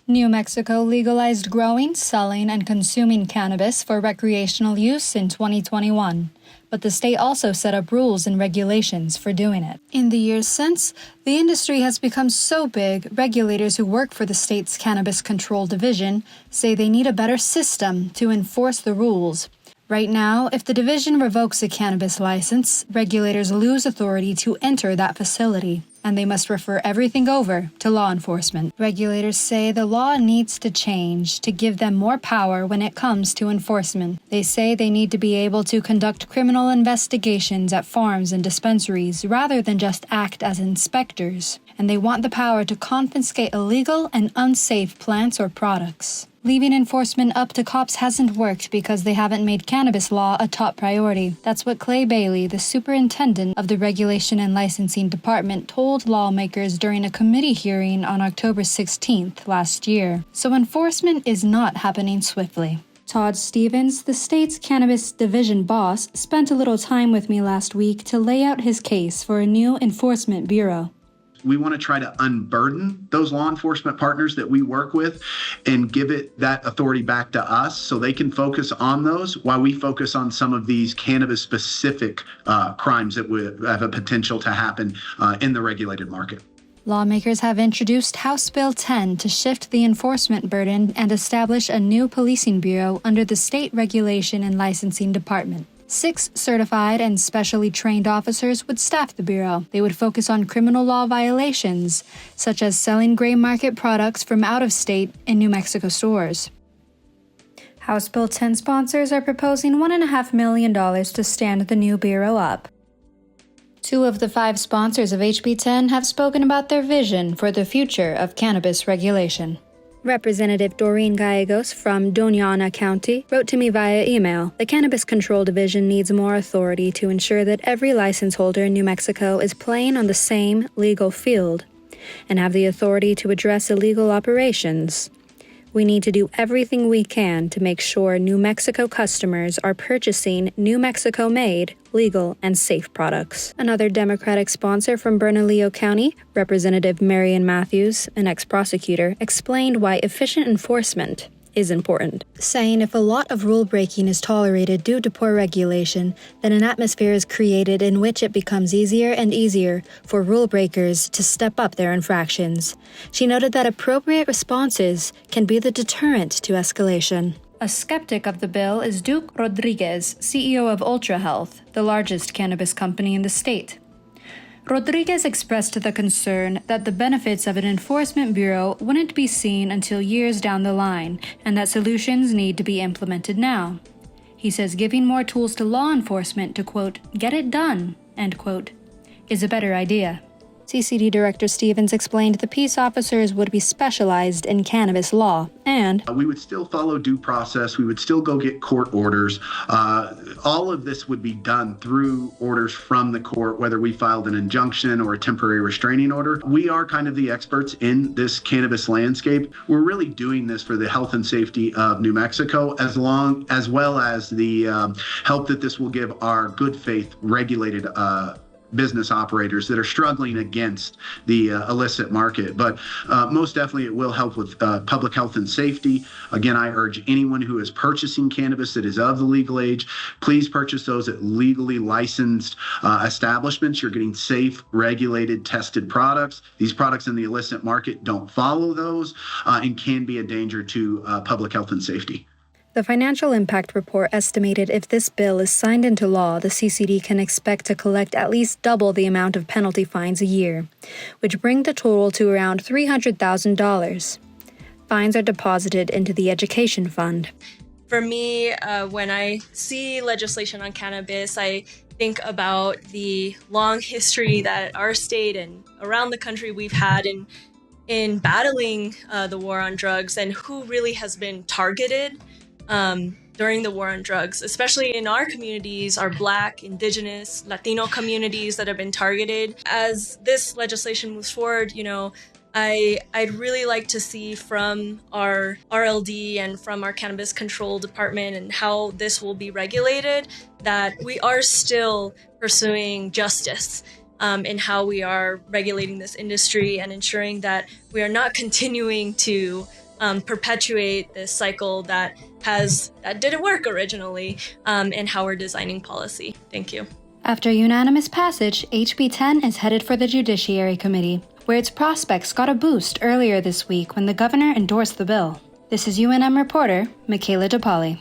New Mexico legalized growing, selling, and consuming cannabis for recreational use in 2021. But the state also set up rules and regulations for doing it. In the years since, the industry has become so big, regulators who work for the state's Cannabis Control Division say they need a better system to enforce the rules. Right now, if the division revokes a cannabis license, regulators lose authority to enter that facility, and they must refer everything over to law enforcement. Regulators say the law needs to change to give them more power when it comes to enforcement. They say they need to be able to conduct criminal investigations at farms and dispensaries rather than just act as inspectors, and they want the power to confiscate illegal and unsafe plants or products. Leaving enforcement up to cops hasn't worked because they haven't made cannabis law a top priority. That's what Clay Bailey, the superintendent of the Regulation and Licensing Department, told lawmakers during a committee hearing on October 16th last year. So enforcement is not happening swiftly. Todd Stevens, the state's cannabis division boss, spent a little time with me last week to lay out his case for a new enforcement bureau. We want to try to unburden those law enforcement partners that we work with and give it that authority back to us so they can focus on those while we focus on some of these cannabis-specific crimes that would have a potential to happen in the regulated market. Lawmakers have introduced House Bill 10 to shift the enforcement burden and establish a new policing bureau under the State Regulation and Licensing Department. 6 certified and specially trained officers would staff the bureau. They would focus on criminal law violations, such as selling gray market products from out of state in New Mexico stores. House Bill 10 sponsors are proposing $1.5 million to stand the new bureau up. 2 of the 5 sponsors of HB 10 have spoken about their vision for the future of cannabis regulation. Representative Doreen Gallegos from Doña Ana County wrote to me via email, "The Cannabis Control Division needs more authority to ensure that every license holder in New Mexico is playing on the same legal field and have the authority to address illegal operations. We need to do everything we can to make sure New Mexico customers are purchasing New Mexico-made, legal, and safe products." Another Democratic sponsor from Bernalillo County, Representative Marion Matthews, an ex-prosecutor, explained why efficient enforcement is important, saying if a lot of rule-breaking is tolerated due to poor regulation, then an atmosphere is created in which it becomes easier and easier for rule breakers to step up their infractions. She noted that appropriate responses can be the deterrent to escalation. A skeptic of the bill is Duke Rodriguez, CEO of Ultra Health, the largest cannabis company in the state. Rodriguez expressed the concern that the benefits of an enforcement bureau wouldn't be seen until years down the line, and that solutions need to be implemented now. He says giving more tools to law enforcement to, quote, get it done, end quote, is a better idea. CCD Director Stevens explained the peace officers would be specialized in cannabis law, and we would still follow due process. We would still go get court orders. All of this would be done through orders from the court, whether we filed an injunction or a temporary restraining order. We are kind of the experts in this cannabis landscape. We're really doing this for the health and safety of New Mexico, as well as the help that this will give our good faith regulated business operators that are struggling against the illicit market. But most definitely it will help with public health and safety. Again, I urge anyone who is purchasing cannabis that is of the legal age, please purchase those at legally licensed establishments. You're getting safe, regulated, tested products. These products in the illicit market don't follow those and can be a danger to public health and safety. The financial impact report estimated if this bill is signed into law, the CCD can expect to collect at least double the amount of penalty fines a year, which bring the total to around $300,000. Fines are deposited into the education fund. For me, when I see legislation on cannabis, I think about the long history that our state and around the country we've had in battling the war on drugs and who really has been targeted during the war on drugs, especially in our communities, our Black, Indigenous, Latino communities that have been targeted. As this legislation moves forward, I'd really like to see from our RLD and from our Cannabis Control Department and how this will be regulated, that we are still pursuing justice in how we are regulating this industry and ensuring that we are not continuing to perpetuate this cycle that didn't work originally in how we're designing policy. Thank you. After unanimous passage, HB 10 is headed for the Judiciary Committee, where its prospects got a boost earlier this week when the governor endorsed the bill. This is UNM reporter Micaela DePauli.